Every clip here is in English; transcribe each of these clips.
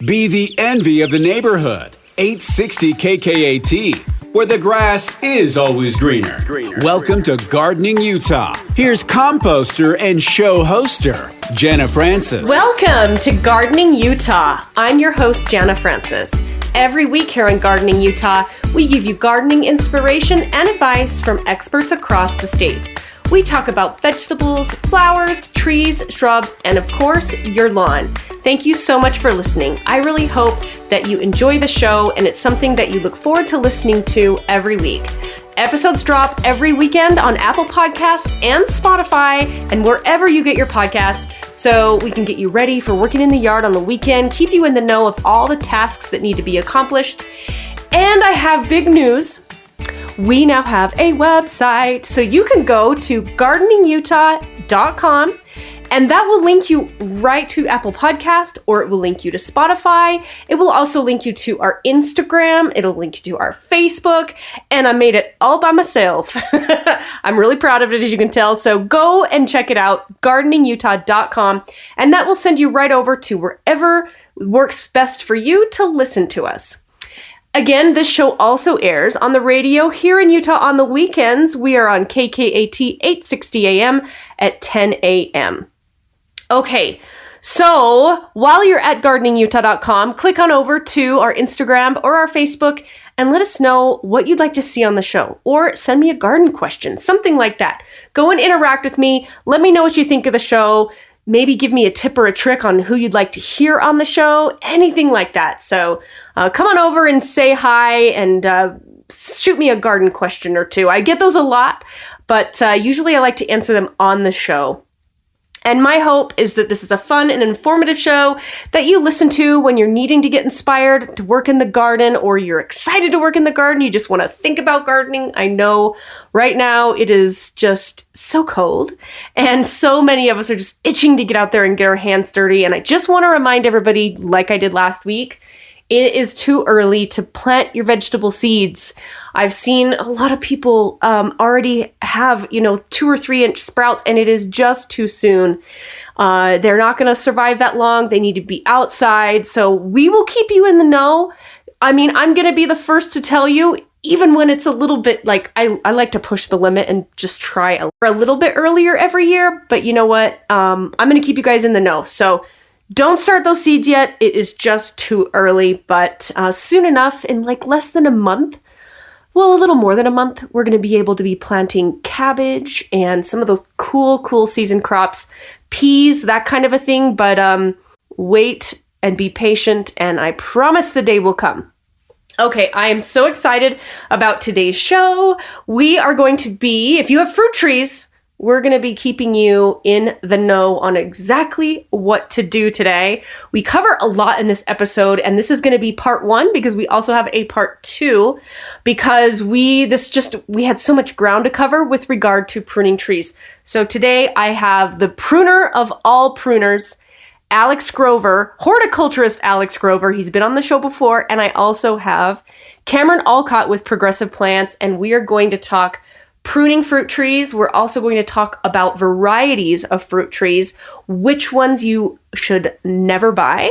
Be the envy of the neighborhood. 860 KKAT, where the grass is always greener. Welcome to Gardening Utah. Here's composter and show hoster, Jana Francis. Welcome to Gardening Utah. I'm your host, Jana Francis. Every week here on Gardening Utah, we give you gardening inspiration and advice from experts across the state. We talk about vegetables, flowers, trees, shrubs, and of course, your lawn. Thank you so much for listening. I really hope that you enjoy the show and it's something that you look forward to listening to every week. Episodes drop every weekend on Apple Podcasts and Spotify and wherever you get your podcasts, so we can get you ready for working in the yard on the weekend, keep you in the know of all the tasks that need to be accomplished. And I have big news. We now have a website, so you can go to gardeningutah.com and that will link you right to Apple Podcast, or it will link you to Spotify. It will also link you to our Instagram. It'll link you to our Facebook, and I made it all by myself. I'm really proud of it, as you can tell. So go and check it out, gardeningutah.com, and that will send you right over to wherever works best for you to listen to us. Again, this show also airs on the radio here in Utah on the weekends. We are on KKAT 860 AM at 10 a.m. Okay, so while you're at gardeningutah.com, click on over to our Instagram or our Facebook and let us know what you'd like to see on the show, or send me a garden question, something like that. Go and interact with me. Let me know what you think of the show. Maybe give me a tip or a trick on who you'd like to hear on the show, anything like that. So come on over and say hi and shoot me a garden question or two. I get those a lot, but usually I like to answer them on the show. And my hope is that this is a fun and informative show that you listen to when you're needing to get inspired to work in the garden, or you're excited to work in the garden. You just want to think about gardening. I know right now it is just so cold and so many of us are just itching to get out there and get our hands dirty. And I just want to remind everybody, like I did last week, it is too early to plant your vegetable seeds. I've seen a lot of people already have, 2 or 3 inch sprouts, and it is just too soon. They're not going to survive that long. They need to be outside. So we will keep you in the know. I mean, I'm going to be the first to tell you, even when it's a little bit like, I like to push the limit and just try a little bit earlier every year. But you know what? I'm going to keep you guys in the know. So don't start those seeds yet. It is just too early, but soon enough, in like less than a month, well, a little more than a month, we're going to be able to be planting cabbage and some of those cool season crops, peas, that kind of a thing. But wait and be patient, and I promise the day will come. Okay, I am so excited about today's show. We are going to be, if you have fruit trees, we're going to be keeping you in the know on exactly what to do today. We cover a lot in this episode, and this is going to be part 1 because we also have a part 2 because we had so much ground to cover with regard to pruning trees. So today I have the pruner of all pruners, Alex Grover, horticulturist Alex Grover. He's been on the show before, and I also have Cameron Allcott with Progressive Plants, and we are going to talk pruning fruit trees. We're also going to talk about varieties of fruit trees, which ones you should never buy,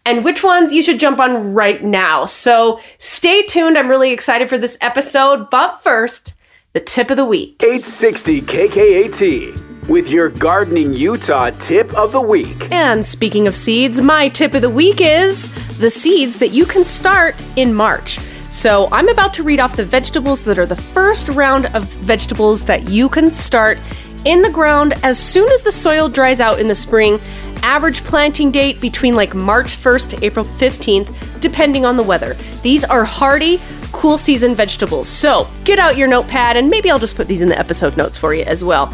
and which ones you should jump on right now. So stay tuned. I'm really excited for this episode. But first, the tip of the week. 860 KKAT with your Gardening Utah tip of the week. And speaking of seeds, my tip of the week is the seeds that you can start in March. So I'm about to read off the vegetables that are the first round of vegetables that you can start in the ground as soon as the soil dries out in the spring. Average planting date between like March 1st to April 15th, depending on the weather. These are hardy, cool season vegetables. So get out your notepad, and maybe I'll just put these in the episode notes for you as well.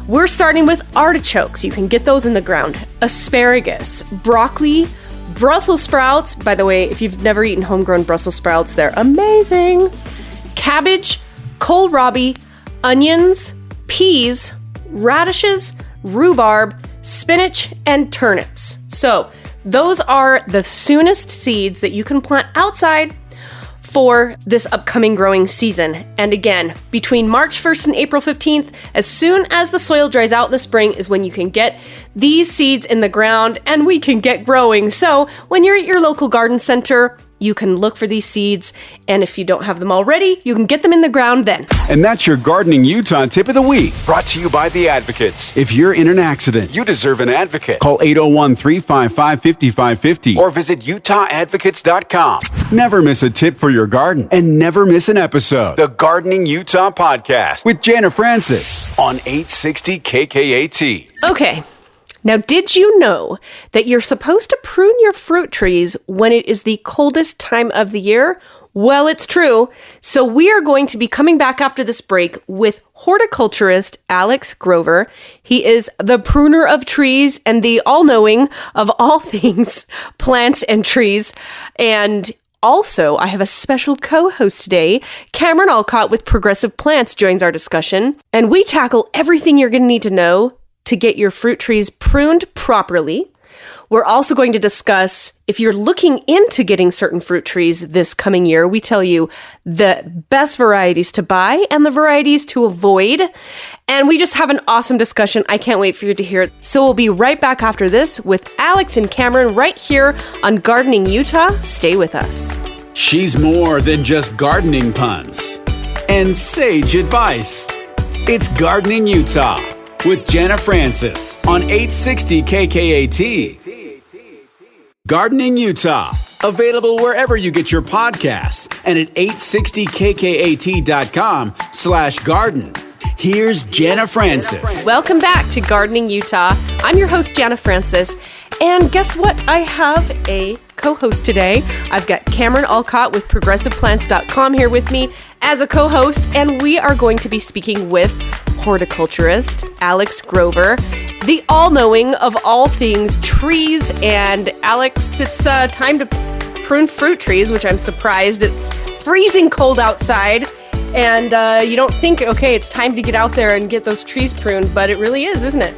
We're starting with artichokes. You can get those in the ground. Asparagus, broccoli, Brussels sprouts. By the way, if you've never eaten homegrown Brussels sprouts, they're amazing. Cabbage, kohlrabi, onions, peas, radishes, rhubarb, spinach, and turnips. So those are the soonest seeds that you can plant outside for this upcoming growing season. And again, between March 1st and April 15th, as soon as the soil dries out in the spring is when you can get these seeds in the ground and we can get growing. So when you're at your local garden center, you can look for these seeds, and if you don't have them already, you can get them in the ground then. And that's your Gardening Utah Tip of the Week, brought to you by the Advocates. If you're in an accident, you deserve an advocate. Call 801-355-5550 or visit utahadvocates.com. Never miss a tip for your garden and never miss an episode. The Gardening Utah Podcast with Jana Francis on 860 KKAT. Okay. Now, did you know that you're supposed to prune your fruit trees when it is the coldest time of the year? Well, it's true. So we are going to be coming back after this break with horticulturist Alex Grover. He is the pruner of trees and the all-knowing of all things plants and trees. And also, I have a special co-host today. Cameron Allcott with Progressive Plants joins our discussion. And we tackle everything you're going to need to know to get your fruit trees pruned properly. We're also going to discuss if you're looking into getting certain fruit trees this coming year. We tell you the best varieties to buy and the varieties to avoid. And we just have an awesome discussion. I can't wait for you to hear it. So we'll be right back after this with Alex and Cameron right here on Gardening Utah. Stay with us. She's more than just gardening puns and sage advice. It's Gardening Utah with Jana Francis on 860 KKAT. Gardening Utah, available wherever you get your podcasts and at 860kkat.com/garden. Here's Jana Francis. Welcome back to Gardening Utah. I'm your host, Jana Francis. And guess what? I have a co-host today. I've got Cameron Allcott with ProgressivePlants.com here with me as a co-host. And we are going to be speaking with horticulturist Alex Grover, the all-knowing of all things trees. And Alex, it's time to prune fruit trees, which I'm surprised. It's freezing cold outside. And you don't think, okay, it's time to get out there and get those trees pruned, but it really is, isn't it?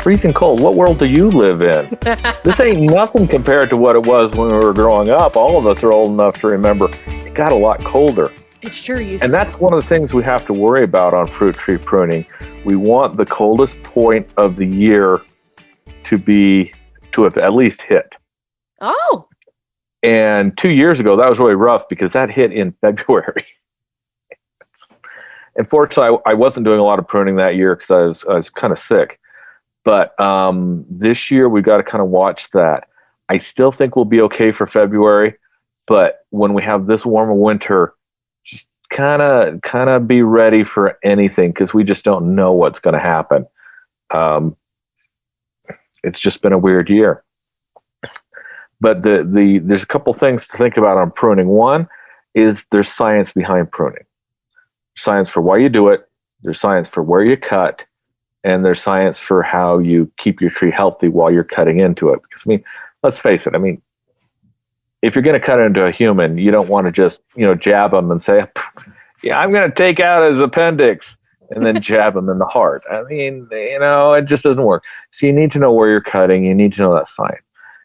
Freezing cold. What world do you live in? This ain't nothing compared to what it was when we were growing up. All of us are old enough to remember it got a lot colder. It sure used And to. that's one of the things we have to worry about on fruit tree pruning. We want the coldest point of the year to have at least hit. Oh. And 2 years ago, that was really rough because that hit in February. Unfortunately, I wasn't doing a lot of pruning that year because I was kind of sick. But this year, we've got to kind of watch that. I still think we'll be okay for February. But when we have this warmer winter, just kind of be ready for anything because we just don't know what's going to happen. It's just been a weird year. But there's a couple things to think about on pruning. One is there's science behind pruning. Science for why you do it. There's science for where you cut. And there's science for how you keep your tree healthy while you're cutting into it. Because, let's face it. If you're going to cut into a human, you don't want to just, jab them and say, yeah, I'm going to take out his appendix and then jab him in the heart. It just doesn't work. So you need to know where you're cutting. You need to know that science.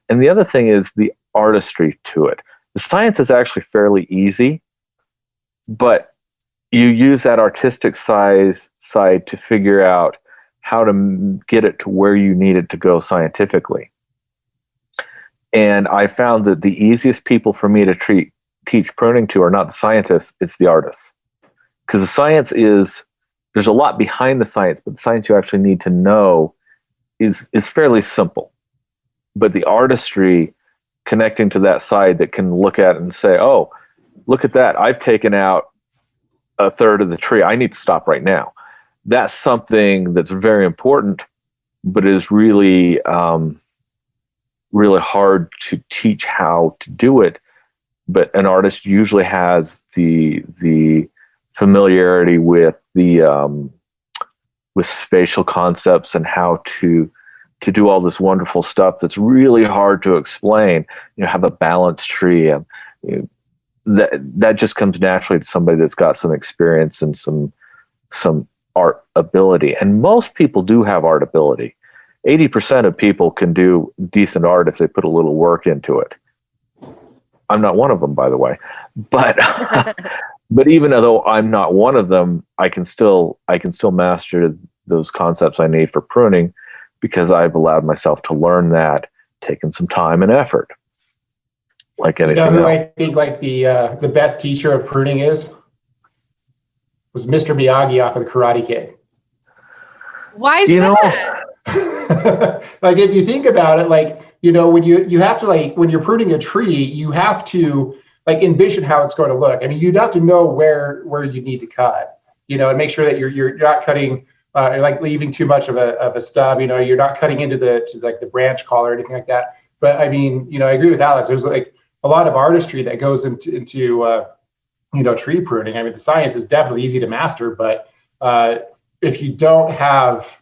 And the other thing is the artistry to it. The science is actually fairly easy, but you use that artistic side to figure out how to get it to where you need it to go scientifically. And I found that the easiest people for me to teach pruning to are not the scientists, it's the artists. Because the science there's a lot behind the science, but the science you actually need to know is fairly simple. But the artistry connecting to that side that can look at it and say, oh, look at that, I've taken out a third of the tree, I need to stop right now. That's something that's very important, but is really, really hard to teach how to do it. But an artist usually has the familiarity with with spatial concepts and how to do all this wonderful stuff that's really hard to explain. Have a balanced tree, and that just comes naturally to somebody that's got some experience and some art ability. And most people do have art ability. 80% of people can do decent art if they put a little work into it. I'm not one of them, by the way. But but even though I'm not one of them, I can still master those concepts I need for pruning because I've allowed myself to learn that, taken some time and effort. Like anything who else. I think like the best teacher of pruning was Mr. Miyagi off of the Karate Kid. Why is that? Like if you think about it, like, when you have to, like, when you're pruning a tree, you have to like envision how it's going to look. I mean, you'd have to know where you need to cut, and make sure that you're not cutting like leaving too much of a stub. You're not cutting into the branch collar or anything like that. But I mean, I agree with Alex. There's like a lot of artistry that goes into tree pruning. I mean, the science is definitely easy to master, but if you don't have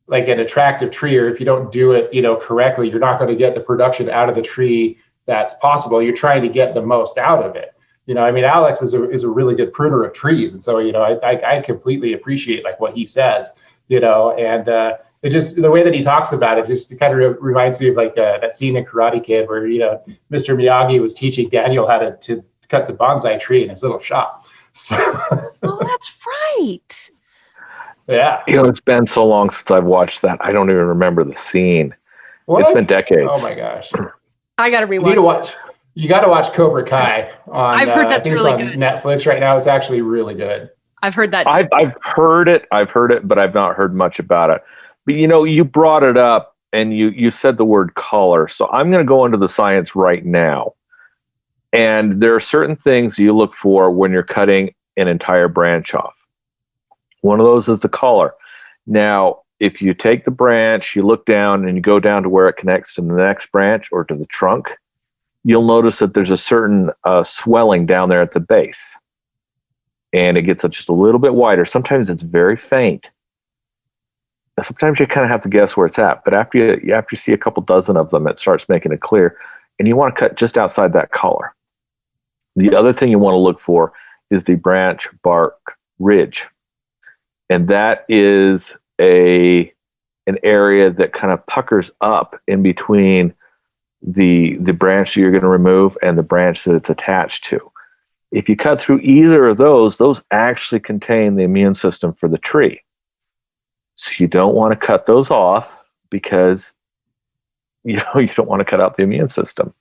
like an attractive tree, or if you don't do it, correctly, you're not going to get the production out of the tree that's possible. You're trying to get the most out of it. I mean, Alex is a really good pruner of trees. And so, I completely appreciate like what he says, and it just, the way that he talks about it just kind of reminds me of like that scene in Karate Kid where, Mr. Miyagi was teaching Daniel how to cut the bonsai tree in his little shop. So. Oh, that's right. Yeah. It's been so long since I've watched that. I don't even remember the scene. What? It's been decades. Oh my gosh. I got to rewatch. You got to watch Cobra Kai on, I've heard that's really on good. Netflix right now. It's actually really good. I've heard that too. I've heard it, but I've not heard much about it. But you brought it up and you said the word color. So I'm going to go into the science right now. And there are certain things you look for when you're cutting an entire branch off. One of those is the color. Now, if you take the branch, you look down and you go down to where it connects to the next branch or to the trunk, you'll notice that there's a certain swelling down there at the base. And it gets just a little bit wider. Sometimes it's very faint. Sometimes you kind of have to guess where it's at. But after you see a couple dozen of them, it starts making it clear. And you want to cut just outside that color. The other thing you want to look for is the branch bark ridge. And that is an area that kind of puckers up in between the branch that you're going to remove and the branch that it's attached to. If you cut through either of those actually contain the immune system for the tree. So you don't want to cut those off because you don't want to cut out the immune system.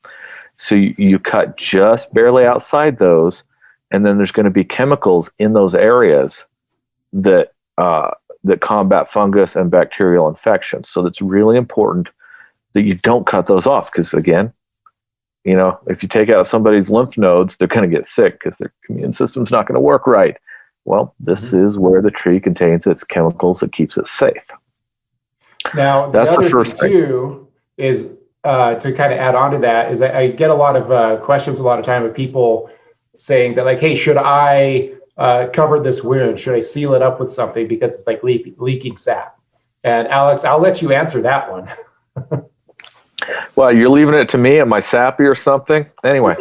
So you cut just barely outside those, and then there's going to be chemicals in those areas that combat fungus and bacterial infections. So it's really important that you don't cut those off because, again, if you take out somebody's lymph nodes, they're going to get sick because their immune system's not going to work right. Well, this is where the tree contains its chemicals that keeps it safe. Now, that's the first thing. Too, is to kind of add on to that, is I get a lot of questions a lot of time of people saying that, like, hey, should I cover this wound? Should I seal it up with something because it's like leaking sap? And Alex, I'll let you answer that one. Well, you're leaving it to me. Am I sappy or something? Anyway,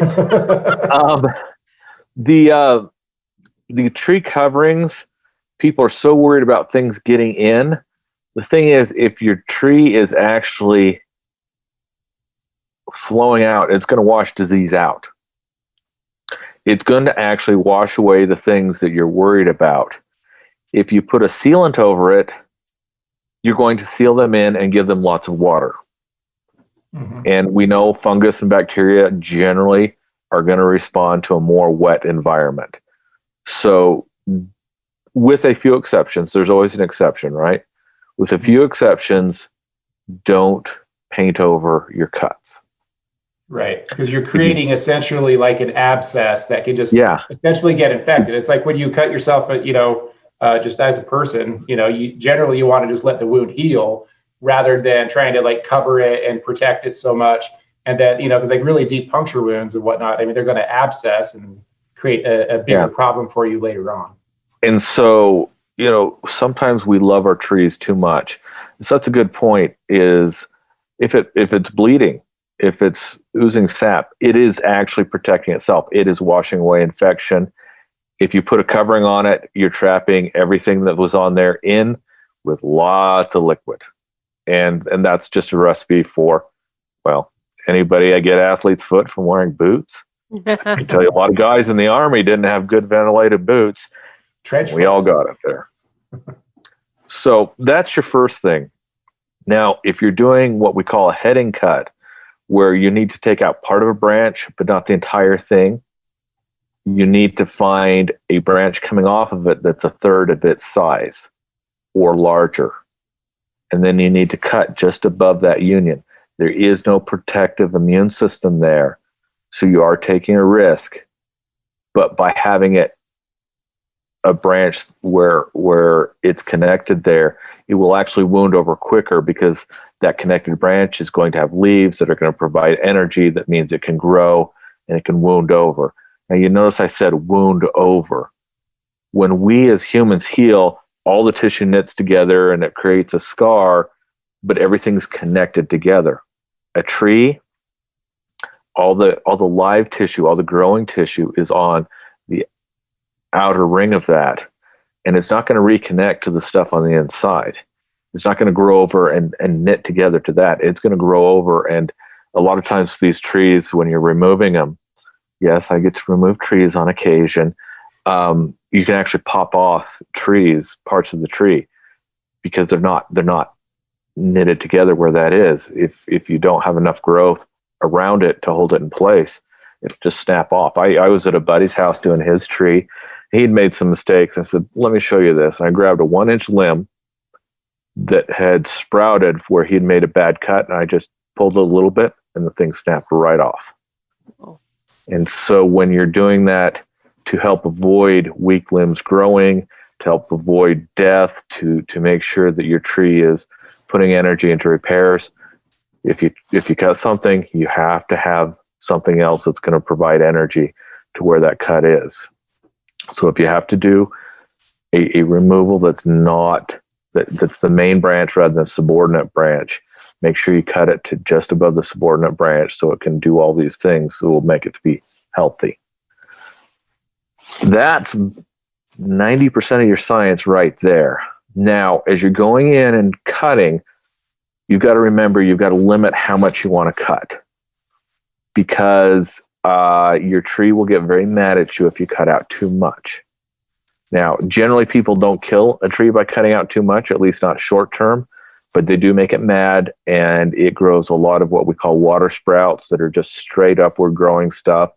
the tree coverings, people are so worried about things getting in. The thing is, if your tree is actually flowing out, it's going to wash disease out. It's going to actually wash away the things that you're worried about. If you put a sealant over it, you're going to seal them in and give them lots of water. Mm-hmm. And we know fungus and bacteria generally are going to respond to a more wet environment. So with a few exceptions, there's always an exception, right? With a few exceptions, don't paint over your cuts. Right, because you're creating essentially like an abscess that can just essentially get infected. It's like when you cut yourself, just as a person, you generally want to just let the wound heal rather than trying to like cover it and protect it so much. And that, because like really deep puncture wounds and whatnot, I mean, they're going to abscess and create a bigger problem for you later on. And so, sometimes we love our trees too much. So that's a good point, is if it's bleeding, if it's oozing sap, it is actually protecting itself. It is washing away infection. If you put a covering on it, you're trapping everything that was on there in with lots of liquid. And that's just a recipe for, well, anybody, I get athlete's foot from wearing boots. I can tell you, a lot of guys in the Army didn't have good ventilated boots. We all got it there. So that's your first thing. Now, if you're doing what we call a heading cut, where you need to take out part of a branch, but not the entire thing, you need to find a branch coming off of it that's a third of its size or larger. And then you need to cut just above that union. There is no protective immune system there, so you are taking a risk. But by having it a branch where it's connected there, it will actually wound over quicker, because that connected branch is going to have leaves that are going to provide energy. That means it can grow and it can wound over. Now, you notice I said wound over. When we as humans heal, all the tissue knits together and it creates a scar, but everything's connected together. A tree, all the live tissue, all the growing tissue is on the outer ring of that, and it's not going to reconnect to the stuff on the inside. It's not going to grow over and knit together to that. It's going to grow over, and a lot of times these trees, when you're removing them, yes, I get to remove trees on occasion, you can actually pop off parts of the tree, because they're not knitted together where that is. If you don't have enough growth around it to hold it in place, it'll just snap off. I was at a buddy's house doing his tree. He'd made some mistakes. I said, let me show you this. And I grabbed a 1-inch limb that had sprouted where he'd made a bad cut, and I just pulled it a little bit, and the thing snapped right off. Oh. And so when you're doing that to help avoid weak limbs growing, to help avoid death, to make sure that your tree is putting energy into repairs, if you cut something, you have to have something else that's going to provide energy to where that cut is. So if you have to do a removal that's the main branch rather than subordinate branch, make sure you cut it to just above the subordinate branch so it can do all these things, so it will make it to be healthy. That's 90% of your science right there. Now, as you're going in and cutting, you've got to remember, you've got to limit how much you want to cut, because your tree will get very mad at you if you cut out too much. Now, generally people don't kill a tree by cutting out too much, at least not short term, but they do make it mad, and it grows a lot of what we call water sprouts that are just straight upward growing stuff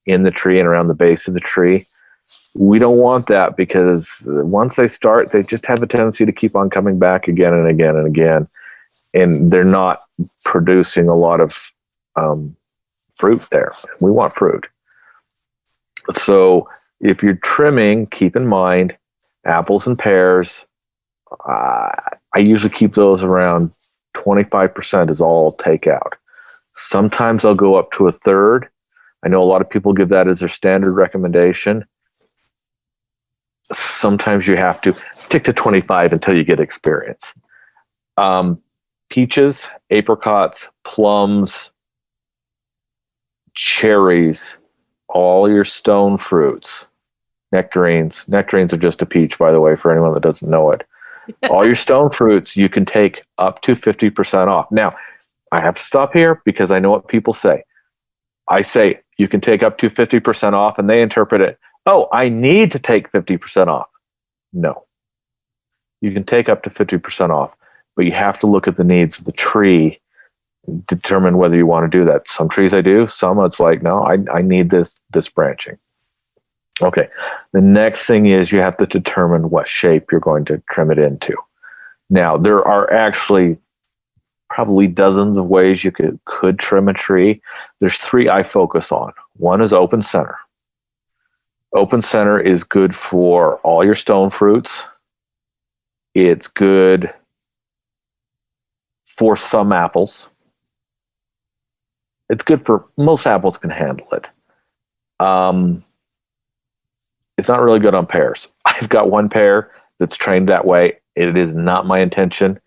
in the tree and around the base of the tree. We don't want that, because once they start, they just have a tendency to keep on coming back again and again and again, and they're not producing a lot of fruit there. We want fruit. So if you're trimming, keep in mind apples and pears. I usually keep those around 25% is all I'll take out. Sometimes I'll go up to a third. I know a lot of people give that as their standard recommendation. Sometimes you have to stick to 25 until you get experience. Peaches, apricots, plums, cherries, all your stone fruits, nectarines. Nectarines are just a peach, by the way, for anyone that doesn't know it. All your stone fruits, you can take up to 50% off. Now, I have to stop here because I know what people say. I say you can take up to 50% off, and they interpret it, oh, I need to take 50% off. No. You can take up to 50% off, but you have to look at the needs of the tree, determine whether you want to do that. Some trees I do, some it's like, no, I need this branching. Okay, the next thing is you have to determine what shape you're going to trim it into. Now, there are actually probably dozens of ways you could trim a tree. There's 3 I focus on. One is open center. Open center is good for all your stone fruits. It's good for some apples. It's good for most apples can handle it. It's not really good on pears. I've got one pear that's trained that way. It is not my intention.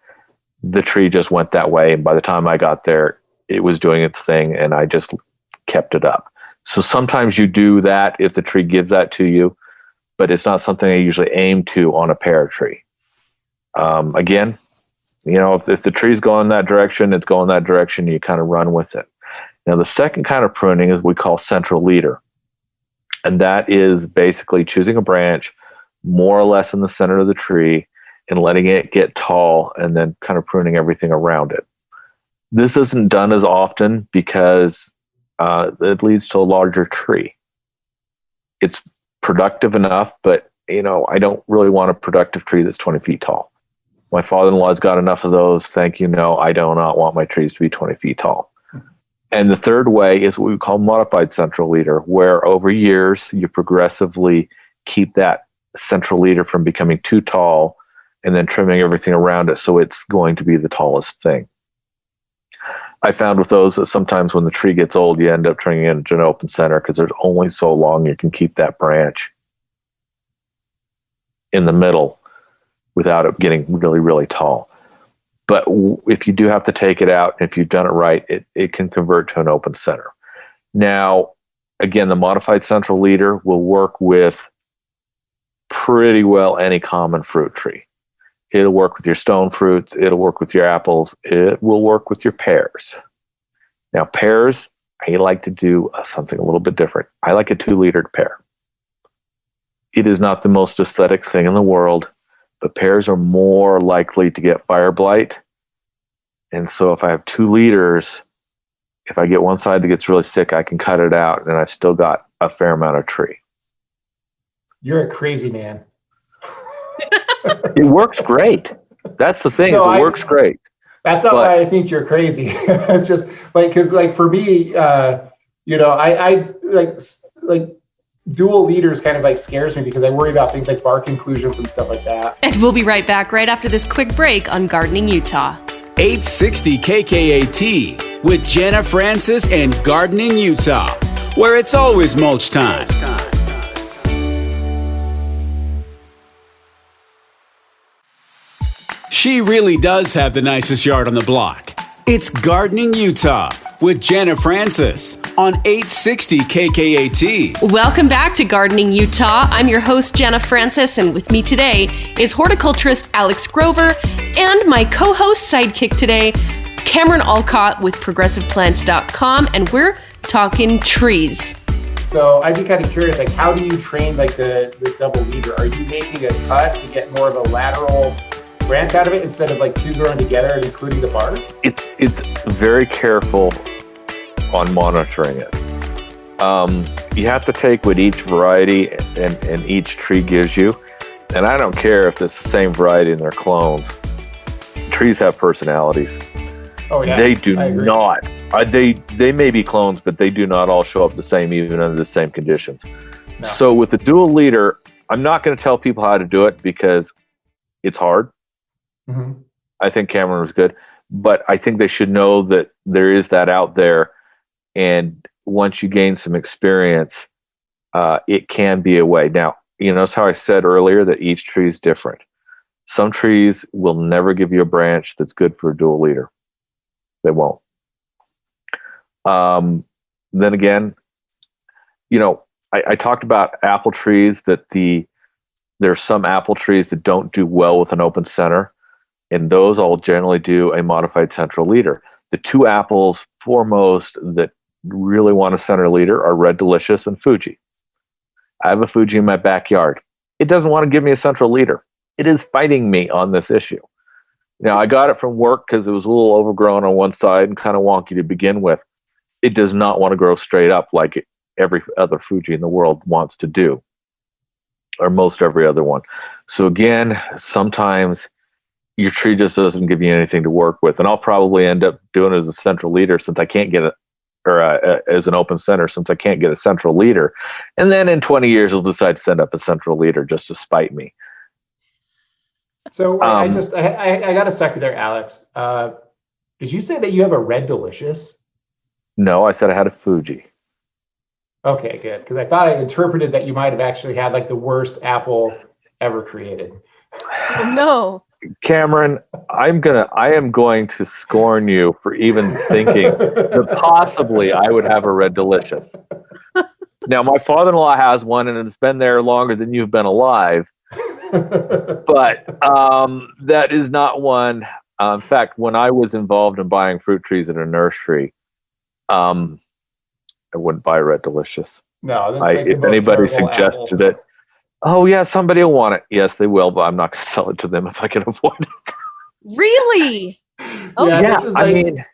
The tree just went that way, and by the time I got there, it was doing its thing, and I just kept it up. So sometimes you do that if the tree gives that to you, but it's not something I usually aim to on a pear tree. Again, if the tree's going that direction, it's going that direction, you kind of run with it. Now, the second kind of pruning is what we call central leader. And that is basically choosing a branch more or less in the center of the tree and letting it get tall and then kind of pruning everything around it. This isn't done as often because it leads to a larger tree. It's productive enough, but I don't really want a productive tree that's 20 feet tall. My father-in-law's got enough of those. Thank you. No, I do not want my trees to be 20 feet tall. And the third way is what we call modified central leader, where over years you progressively keep that central leader from becoming too tall and then trimming everything around it so it's going to be the tallest thing. I found with those that sometimes when the tree gets old, you end up turning it into an open center because there's only so long you can keep that branch in the middle without it getting really, really tall. But if you do have to take it out, if you've done it right, it can convert to an open center. Now, again, the modified central leader will work with pretty well any common fruit tree. It'll work with your stone fruits. It'll work with your apples. It will work with your pears. Now, pears, I like to do something a little bit different. I like a 2-leadered pear. It is not the most aesthetic thing in the world, but pears are more likely to get fire blight. And so if I have 2 leaders, if I get one side that gets really sick, I can cut it out and I've still got a fair amount of tree. You're a crazy man. It works great. That's the thing, it works great. That's not why I think you're crazy. It's just because for me, I like dual leaders kind of scares me because I worry about things like bark inclusions and stuff like that. And we'll be right back right after this quick break on Gardening Utah. 860 KKAT with Jenna Francis and Gardening Utah, where it's always mulch time. She really does have the nicest yard on the block. It's Gardening Utah with Jenna Francis on 860 KKAT. Welcome back to Gardening Utah. I'm your host, Jenna Francis, and with me today is horticulturist Alex Grover and my co-host sidekick today, Cameron Allcott with ProgressivePlants.com, and we're talking trees. So I'd be kind of curious, how do you train the double leader? Are you making a cut to get more of a lateral branch out of it instead of 2 growing together and including the bark? It's very careful on monitoring it. You have to take what each variety and each tree gives you. And I don't care if it's the same variety and they're clones. Trees have personalities. Oh yeah, they do not. They may be clones, but they do not all show up the same even under the same conditions. No. So with the dual leader, I'm not going to tell people how to do it because it's hard. Mm-hmm. I think Cameron was good, but I think they should know that there is that out there. And once you gain some experience, it can be a way. Now, notice how I said earlier that each tree is different. Some trees will never give you a branch that's good for a dual leader. They won't. Then again, I talked about apple trees that there's some apple trees that don't do well with an open center. And those all generally do a modified central leader. The 2 apples foremost that really want a center leader are Red Delicious and Fuji. I have a Fuji in my backyard. It doesn't want to give me a central leader. It is fighting me on this issue. Now, I got it from work because it was a little overgrown on one side and kind of wonky to begin with. It does not want to grow straight up like every other Fuji in the world wants to do, or most every other one. So again, sometimes your tree just doesn't give you anything to work with. And I'll probably end up doing it as a central leader since I can't get it, or as an open center since I can't get a central leader. And then in 20 years, I'll decide to send up a central leader just to spite me. So I got to stop you there, Alex. Did you say that you have a Red Delicious? No, I said I had a Fuji. Okay, good. Because I thought I interpreted that you might have actually had the worst apple ever created. Oh, no. Cameron, I am going to scorn you for even thinking that possibly I would have a Red Delicious. Now, my father-in-law has one, and it's been there longer than you've been alive. But that is not one. In fact, when I was involved in buying fruit trees at a nursery, I wouldn't buy Red Delicious. No, that's like the If most anybody terrible suggested apple. it, oh yeah, somebody will want it. Yes, they will, but I'm not going to sell it to them if I can avoid it. Really? Oh, Yeah, Yeah, this is like, I mean,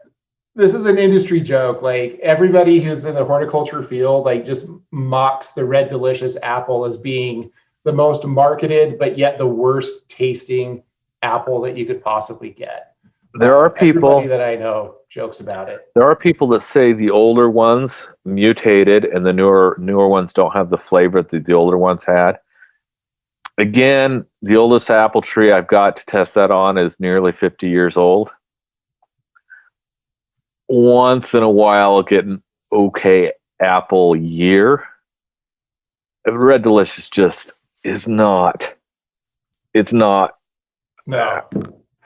this is an industry joke. Like everybody who's in the horticulture field, like just mocks the Red Delicious apple as being the most marketed, but yet the worst tasting apple that you could possibly get. there are Everybody people. that I know jokes about it. There are people that say the older ones mutated and the newer ones don't have the flavor that the older ones had. Again, the oldest apple tree I've got to test that on is nearly 50 years old. Once in a while, I'll get an okay apple year. Red Delicious just is not. It's not. No.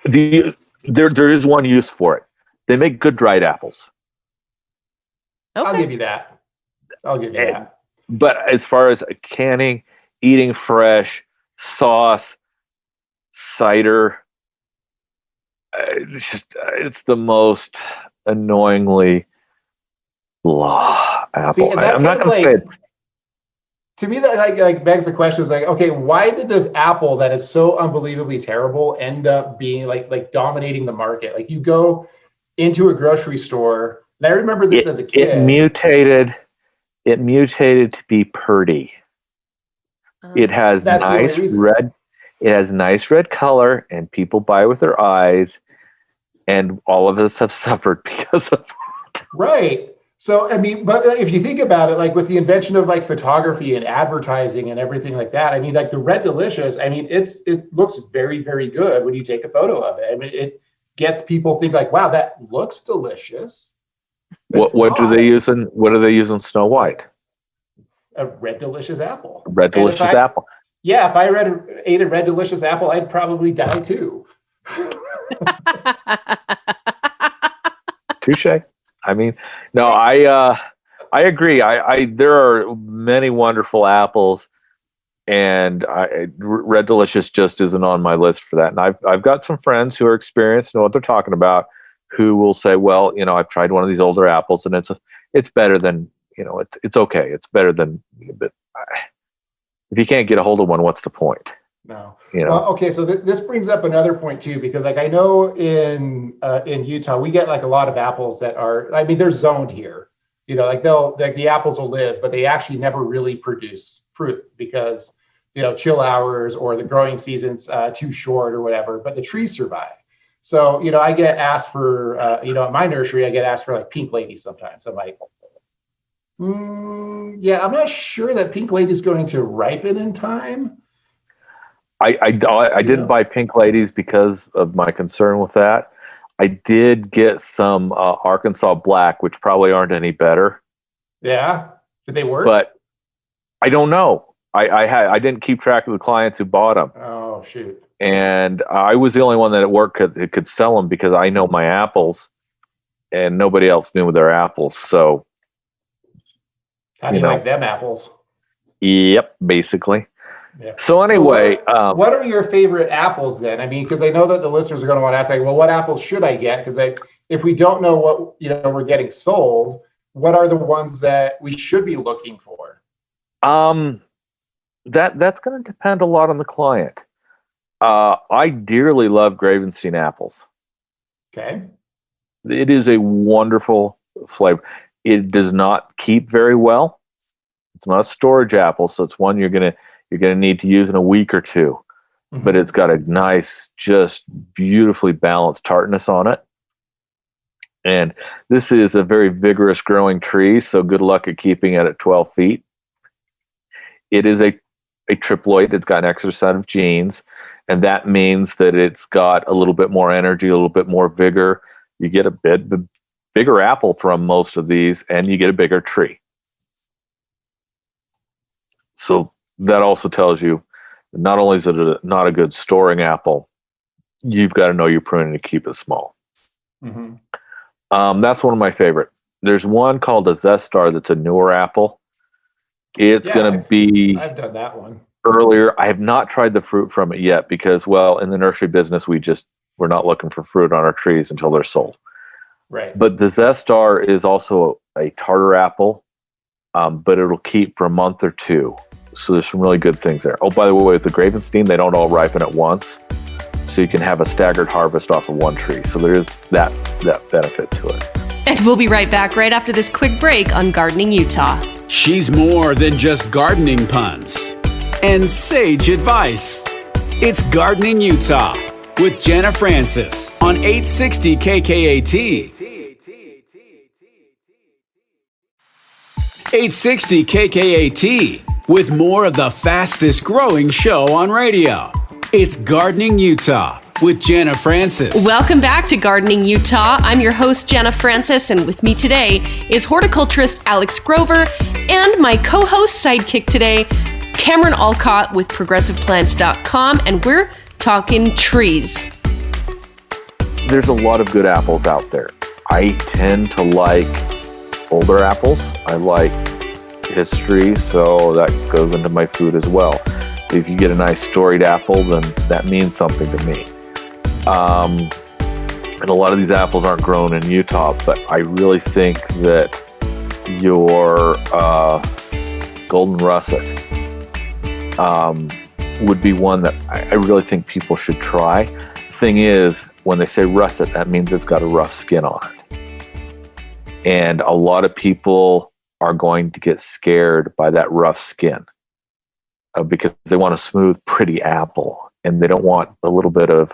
There is one use for it. They make good dried apples. I'll okay. give you that. I'll give you that. But as far as canning, eating fresh, sauce, cider, it's the most annoyingly blah apple. See, and that I'm not kind of going to say it. To me, that like begs the question: is like, okay, why did this apple that is so unbelievably terrible end up being like dominating the market? Like you go into a grocery store, and I remember this as a kid. It mutated to be purdy. It has That's the only nice reason. red. It has nice red color, and people buy with their eyes. And all of us have suffered because of it. Right. So, I mean, but if you think about it, like with the invention of like photography and advertising and everything like that, I mean, like the Red Delicious, I mean, it looks very, very good when you take a photo of it. I mean, it gets people think like, wow, that looks delicious. What do they use in Snow White? A Red Delicious apple. Red Delicious apple. Yeah, if I ate a Red Delicious apple, I'd probably die too. Touche. I mean, no, I agree. There are many wonderful apples, and Red Delicious just isn't on my list for that. And I've got some friends who are experienced and know what they're talking about, who will say, well, I've tried one of these older apples, and it's better than, it's okay. It's better than, but if you can't get a hold of one, what's the point? No. Well, okay. So this brings up another point too, because like I know in Utah we get like a lot of apples that are, I mean, they're zoned here. Like the apples will live, but they actually never really produce fruit because chill hours or the growing season's too short or whatever. But the trees survive. So I get asked for at my nursery I get asked for like pink ladies sometimes. I'm like, yeah, I'm not sure that pink lady is going to ripen in time. I didn't buy pink ladies because of my concern with that. I did get some Arkansas black, which probably aren't any better. Yeah, did they work? But I don't know. I didn't keep track of the clients who bought them. Oh shoot! And I was the only one that at work could sell them because I know my apples, and nobody else knew their apples. So, how do you like them apples? Yep, basically. Yeah. So anyway, what are your favorite apples then? I mean, because I know that the listeners are going to want to ask, like, well, what apples should I get? Because if we don't know what we're getting sold, what are the ones that we should be looking for? That's going to depend a lot on the client. I dearly love Gravenstein apples. Okay. It is a wonderful flavor. It does not keep very well. It's not a storage apple, so it's one you're gonna need to use in a week or two. Mm-hmm. But it's got a nice, just beautifully balanced tartness on it. And this is a very vigorous growing tree, so good luck at keeping it at 12 feet. It is a triploid. It's got an extra set of genes, and that means that it's got a little bit more energy, a little bit more vigor. You get the bigger apple from most of these, and you get a bigger tree. So that also tells you not only is it not a good storing apple, you've got to know you're pruning to keep it small. Mm-hmm. That's one of my favorite. There's one called a Zestar that's a newer apple. It's going to be... I've done that one. Earlier. I have not tried the fruit from it yet because, well, in the nursery business, we're not looking for fruit on our trees until they're sold. Right. But the Zestar is also a tartar apple, but it'll keep for a month or two. So there's some really good things there. Oh, by the way, with the Gravenstein, they don't all ripen at once. So you can have a staggered harvest off of one tree. So there is that benefit to it. And we'll be right back right after this quick break on Gardening Utah. She's more than just gardening puns and sage advice. It's Gardening Utah with Jenna Francis on 860 KKAT. 860 KKAT with more of the fastest growing show on radio. It's Gardening Utah with Jenna Francis. Welcome back to Gardening Utah. I'm your host, Jenna Francis, and with me today is horticulturist Alex Grover and my co-host sidekick today, Cameron Allcott with ProgressivePlants.com, and we're talking trees. There's a lot of good apples out there. I tend to like older apples. I like history, so that goes into my food as well. If you get a nice storied apple, then that means something to me. And a lot of these apples aren't grown in Utah, but I really think that your golden russet would be one that I really think people should try. The thing is, when they say russet, that means it's got a rough skin on it. And a lot of people are going to get scared by that rough skin because they want a smooth, pretty apple, and they don't want a little bit of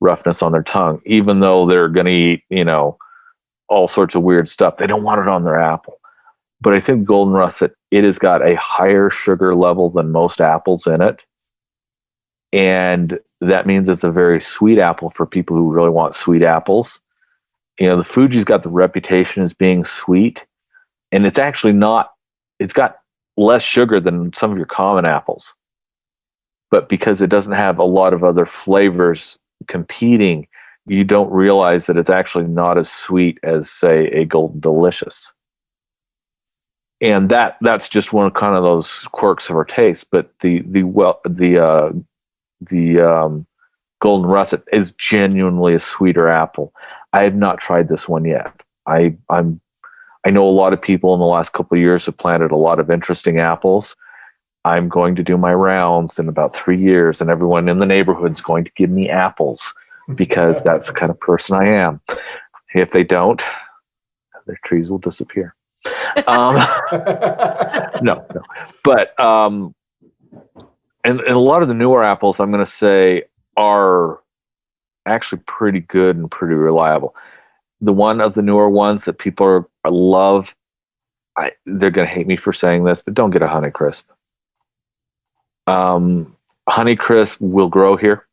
roughness on their tongue, even though they're going to eat, all sorts of weird stuff. They don't want it on their apple. But I think golden russet, it has got a higher sugar level than most apples in it. And that means it's a very sweet apple for people who really want sweet apples. The Fuji's got the reputation as being sweet, and it's actually not. It's got less sugar than some of your common apples. But because it doesn't have a lot of other flavors competing, you don't realize that it's actually not as sweet as, say, a Golden Delicious. And that's just one of kind of those quirks of our taste. But the golden russet is genuinely a sweeter apple. I have not tried this one yet. I know a lot of people in the last couple of years have planted a lot of interesting apples. I'm going to do my rounds in about 3 years, and everyone in the neighborhood is going to give me apples because that's the kind of person I am. If they don't, their trees will disappear. No. But and a lot of the newer apples, I'm going to say, are actually pretty good and pretty reliable. The one of the newer ones that people love, they're going to hate me for saying this, but don't get a Honeycrisp. Honeycrisp will grow here.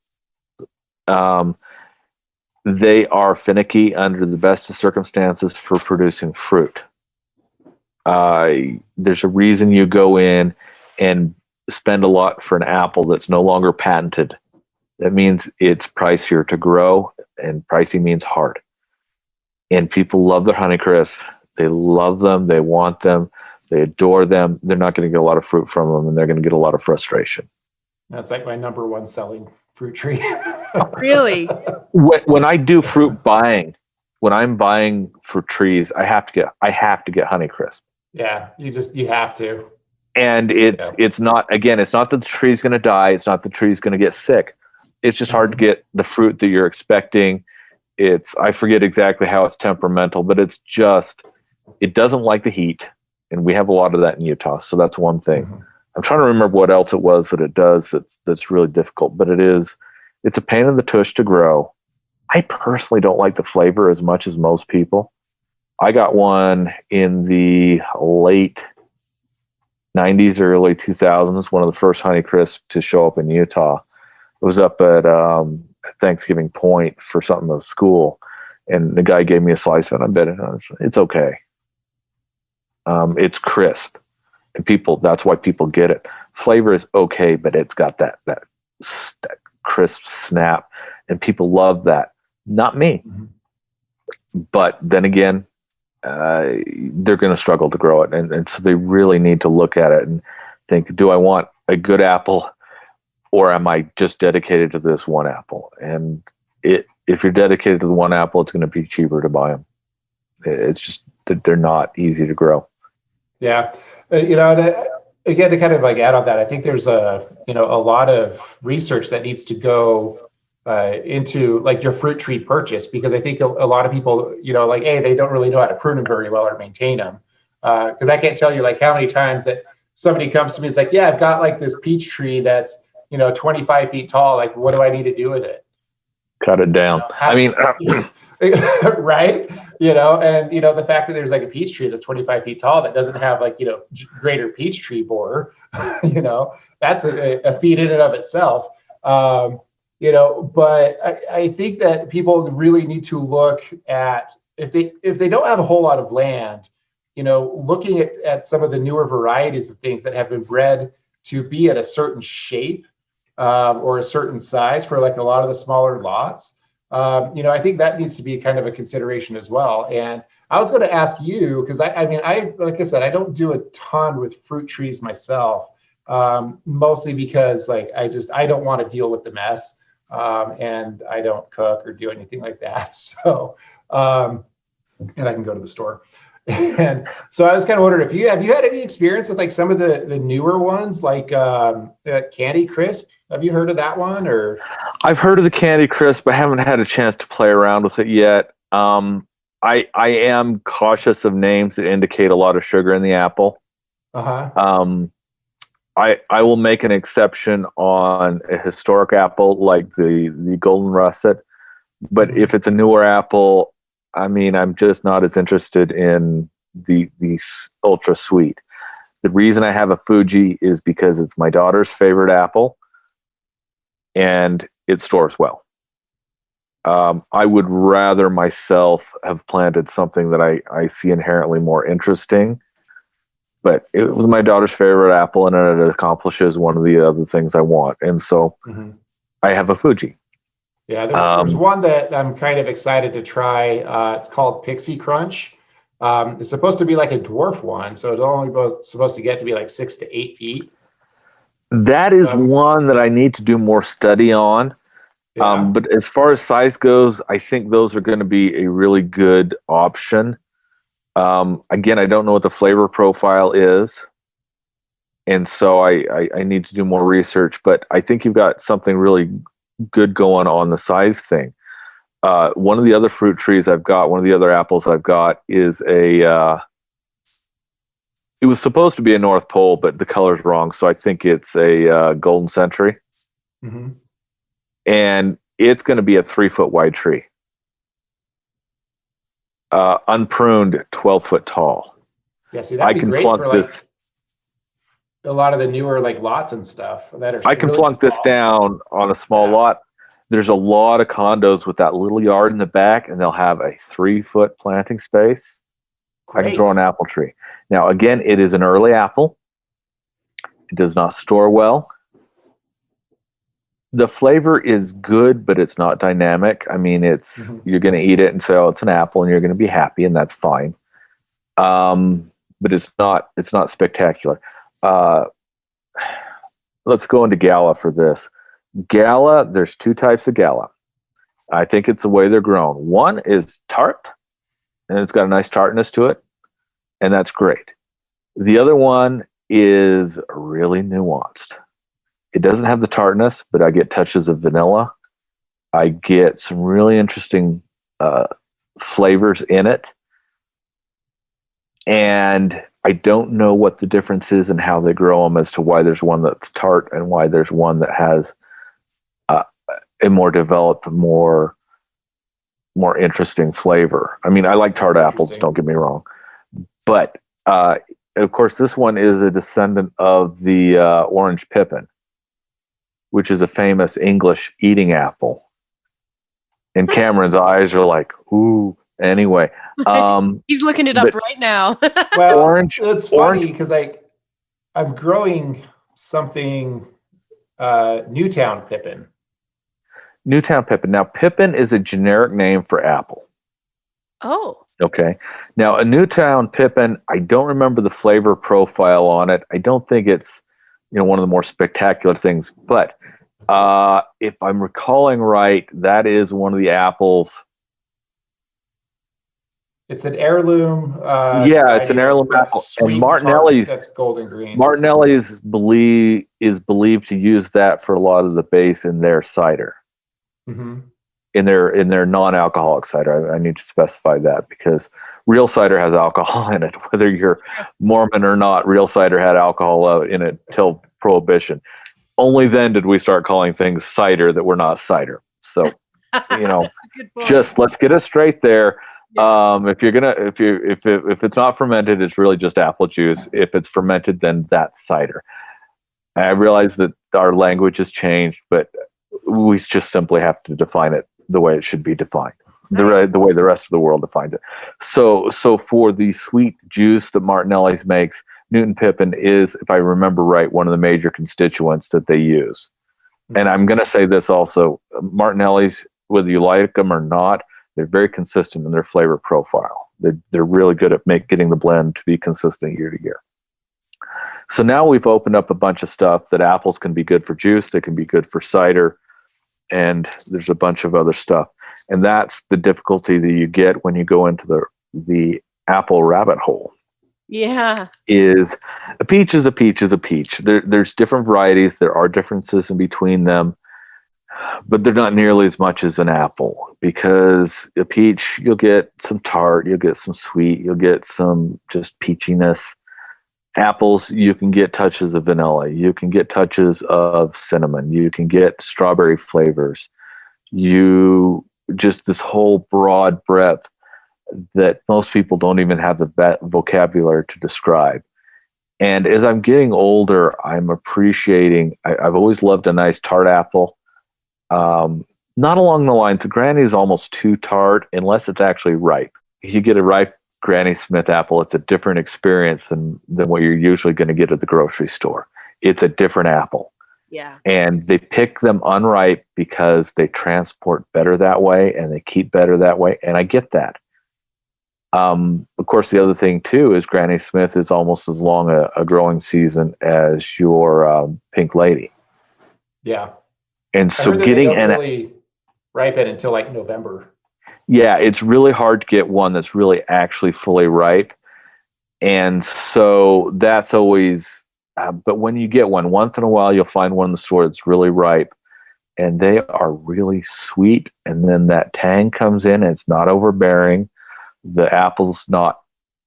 They are finicky under the best of circumstances for producing fruit. There's a reason you go in and spend a lot for an apple that's no longer patented. That means it's pricier to grow, and pricey means hard. And people love their Honeycrisp. They love them. They want them. They adore them. They're not going to get a lot of fruit from them, and they're going to get a lot of frustration. That's like my number one selling fruit tree. Really? When I do fruit buying, when I'm buying for trees, I have to get Honeycrisp. Yeah, you have to. And it's not that the tree's going to die. It's not the tree's going to get sick. It's just hard to get the fruit that you're expecting. I forget exactly how it's temperamental, but it doesn't like the heat. And we have a lot of that in Utah. So that's one thing. Mm-hmm. I'm trying to remember what else it was that it does that's really difficult, but it's a pain in the tush to grow. I personally don't like the flavor as much as most people. I got one in the late 90s, early 2000s, one of the first Honeycrisp to show up in Utah. It was up at Thanksgiving Point for something at school, and the guy gave me a slice of it. I bet it's okay. It's crisp, and that's why people get it. Flavor is okay, but it's got that crisp snap, and people love that. Not me. Mm-hmm. But then again, they're going to struggle to grow it, and so they really need to look at it and think, do I want a good apple, or am I just dedicated to this one apple? And if you're dedicated to the one apple, it's going to be cheaper to buy them. It's just that they're not easy to grow. Yeah. Again, to kind of like add on that, I think there's a lot of research that needs to go into like your fruit tree purchase, because I think a lot of people, like, hey, they don't really know how to prune them very well or maintain them. Because I can't tell you like how many times that somebody comes to me and is like, yeah, I've got like this peach tree that's 25 feet tall. Like, what do I need to do with it? Cut it down. Right. And the fact that there's like a peach tree that's 25 feet tall that doesn't have like, greater peach tree borer, that's a feat in and of itself. But I think that people really need to look at, if they don't have a whole lot of land, looking at some of the newer varieties of things that have been bred to be at a certain shape or a certain size for like a lot of the smaller lots. I think that needs to be kind of a consideration as well. And I was going to ask you, because I like I said, I don't do a ton with fruit trees myself, mostly because like I don't want to deal with the mess, and I don't cook or do anything like that. So, and I can go to the store. And so I was kind of wondering, have you had any experience with like some of the newer ones, like Candy Crisp? Have you heard of that one? Or I've heard of the Candy Crisp. I haven't had a chance to play around with it yet. I am cautious of names that indicate a lot of sugar in the apple. I will make an exception on a historic apple like the Golden Russet, but if it's a newer apple, I'm just not as interested in the ultra sweet. The reason I have a Fuji is because it's my daughter's favorite apple, and it stores well. I would rather myself have planted something that I see inherently more interesting, but it was my daughter's favorite apple, and it accomplishes one of the other things I want. And so I have a Fuji. Yeah, there's one that I'm kind of excited to try. It's called Pixie Crunch. It's supposed to be like a dwarf one, so it's only supposed to get to be like 6 to 8 feet. That is one that I need to do more study on. Yeah. But as far as size goes, I think those are going to be a really good option. Again, I don't know what the flavor profile is, and so I need to do more research. But I think you've got something really good going on the size thing. One of the other fruit trees I've got, one of the other apples I've got is it was supposed to be a North Pole, but the color's wrong. So I think it's a Golden Century. And it's going to be a 3-foot wide tree. Unpruned, 12-foot tall. Yeah, see, that'd be great for like a lot of the newer like lots and stuff that are. I can really plunk this down on a small lot. There's a lot of condos with that little yard in the back, and they'll have a 3-foot planting space. Great. I can throw an apple tree. Now, again, it is an early apple. It does not store well. The flavor is good, but it's not dynamic. It's you're going to eat it and say, "Oh, it's an apple," and you're going to be happy, and that's fine. But it's not spectacular. Let's go into Gala for this. Gala, there's 2 types of Gala. I think it's the way they're grown. One is tart, and it's got a nice tartness to it, and that's great. The other one is really nuanced. It doesn't have the tartness, but I get touches of vanilla. I get some really interesting flavors in it. And I don't know what the difference is in how they grow them, as to why there's one that's tart and why there's one that has a more developed, more interesting flavor. I like tart apples, don't get me wrong. But, of course, this one is a descendant of the orange pippin, which is a famous English eating apple. And Cameron's eyes are like, ooh. Anyway. He's looking it up right now. Well, it's funny because I'm growing something Newtown pippin. Newtown pippin. Now, pippin is a generic name for apple. Oh. Okay. Now, a Newtown pippin, I don't remember the flavor profile on it. I don't think it's one of the more spectacular things. But if I'm recalling right, that is one of the apples It's an heirloom. It's an heirloom apple. And Martinelli's, that's golden green. Martinelli is believed to use that for a lot of the base in their cider. Mm-hmm. In their non-alcoholic cider. I need to specify that because real cider has alcohol in it. Whether you're Mormon or not, real cider had alcohol in it till Prohibition. Only then did we start calling things cider that were not cider. So, just let's get it straight there. Yeah. If it's not fermented, it's really just apple juice. If it's fermented, then that's cider. I realize that our language has changed, but we just simply have to define it the way it should be defined, the way the rest of the world defines it. So for the sweet juice that Martinelli's makes, Newton Pippin is, if I remember right, one of the major constituents that they use. Mm-hmm. And I'm going to say this also, Martinelli's, whether you like them or not, they're very consistent in their flavor profile. They're really good at getting the blend to be consistent year to year. So now we've opened up a bunch of stuff that apples can be good for juice, they can be good for cider, and there's a bunch of other stuff. And that's the difficulty that you get when you go into the apple rabbit hole. Yeah. Is a peach is a peach is a peach. There's different varieties. There are differences in between them, but they're not nearly as much as an apple, because a peach, you'll get some tart, you'll get some sweet, you'll get some just peachiness. Apples, you can get touches of vanilla, you can get touches of cinnamon, you can get strawberry flavors. Just this whole broad breadth that most people don't even have the vocabulary to describe. And as I'm getting older, I'm appreciating, I've always loved a nice tart apple. Not along the lines, Granny is almost too tart unless it's actually ripe. You get a ripe Granny Smith apple, it's a different experience than what you're usually going to get at the grocery store. It's a different apple. Yeah. And they pick them unripe because they transport better that way and they keep better that way. And I get that. Of course, the other thing too is Granny Smith is almost as long a growing season as your Pink Lady. Yeah. And so getting really ripen until like November. Yeah, it's really hard to get one that's really actually fully ripe. And so that's always, but when you get one, once in a while, you'll find one in the store that's really ripe and they are really sweet. And then that tang comes in and it's not overbearing. The apple's not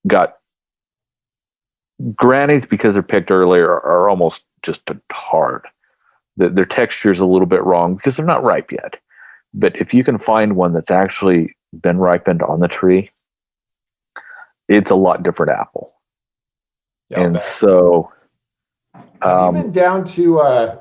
got Grannies, because they're picked earlier, are almost just hard. Their texture is a little bit wrong because they're not ripe yet. But if you can find one that's actually been ripened on the tree, it's a lot different apple. Yeah, and so, have you been down to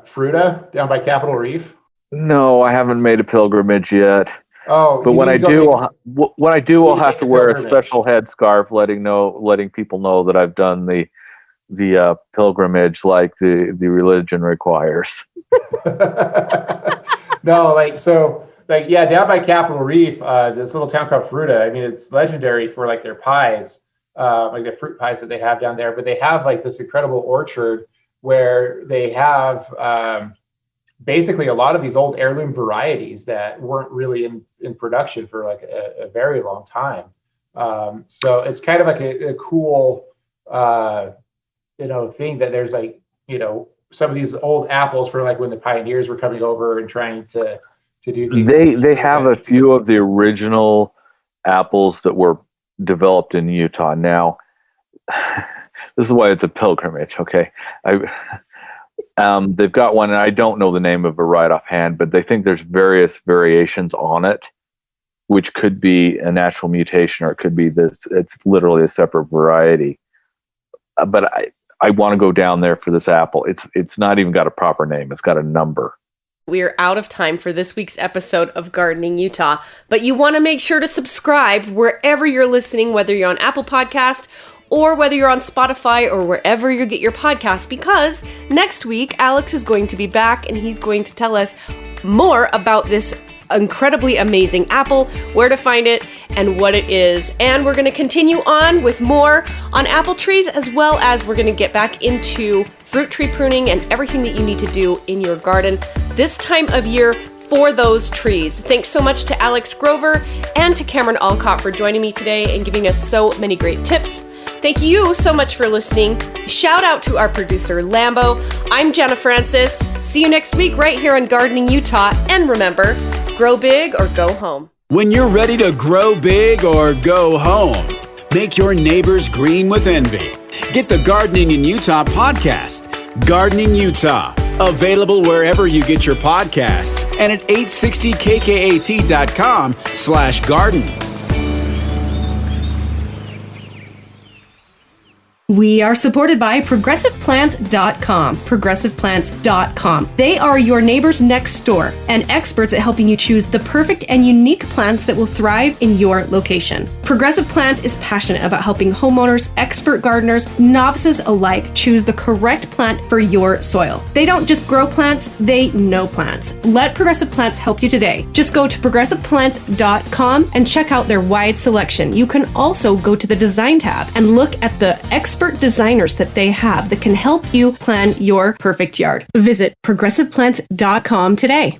Fruta down by Capitol Reef? No, I haven't made a pilgrimage yet. Oh, but when I do, I'll have to wear a special headscarf, letting people know that I've done the pilgrimage like the religion requires. No, down by Capitol Reef, this little town called Fruta. I mean, it's legendary for like their pies, like the fruit pies that they have down there. But they have like this incredible orchard where they have basically a lot of these old heirloom varieties that weren't really in production for like a very long time. So it's kind of like a cool, thing that there's like, some of these old apples for like when the pioneers were coming over and trying to do things. They have a few of the original apples that were developed in Utah. Now, this is why it's a pilgrimage. Okay. They've got one, and I don't know the name of it right offhand, but they think there's various variations on it, which could be a natural mutation, or it could be this. It's literally a separate variety. But I want to go down there for this apple. It's not even got a proper name. It's got a number. We're out of time for this week's episode of Gardening Utah, but you want to make sure to subscribe wherever you're listening, whether you're on Apple Podcast or whether you're on Spotify or wherever you get your podcast, because next week, Alex is going to be back and he's going to tell us more about this incredibly amazing apple, where to find it, and what it is. And we're going to continue on with more on apple trees, as well as we're going to get back into fruit tree pruning and everything that you need to do in your garden this time of year for those trees. Thanks so much to Alex Grover and to Cameron Allcott for joining me today and giving us so many great tips. Thank you so much for listening. Shout out to our producer, Lambo. I'm Jenna Francis. See you next week right here on Gardening Utah. And remember, grow big or go home. When you're ready to grow big or go home, make your neighbors green with envy. Get the Gardening in Utah podcast, Gardening Utah, available wherever you get your podcasts and at 860kkat.com/garden. We are supported by ProgressivePlants.com. ProgressivePlants.com. They are your neighbors next door and experts at helping you choose the perfect and unique plants that will thrive in your location. Progressive Plants is passionate about helping homeowners, expert gardeners, novices alike choose the correct plant for your soil. They don't just grow plants, they know plants. Let Progressive Plants help you today. Just go to ProgressivePlants.com and check out their wide selection. You can also go to the Design tab and look at the expert designers that they have that can help you plan your perfect yard. Visit ProgressivePlants.com today.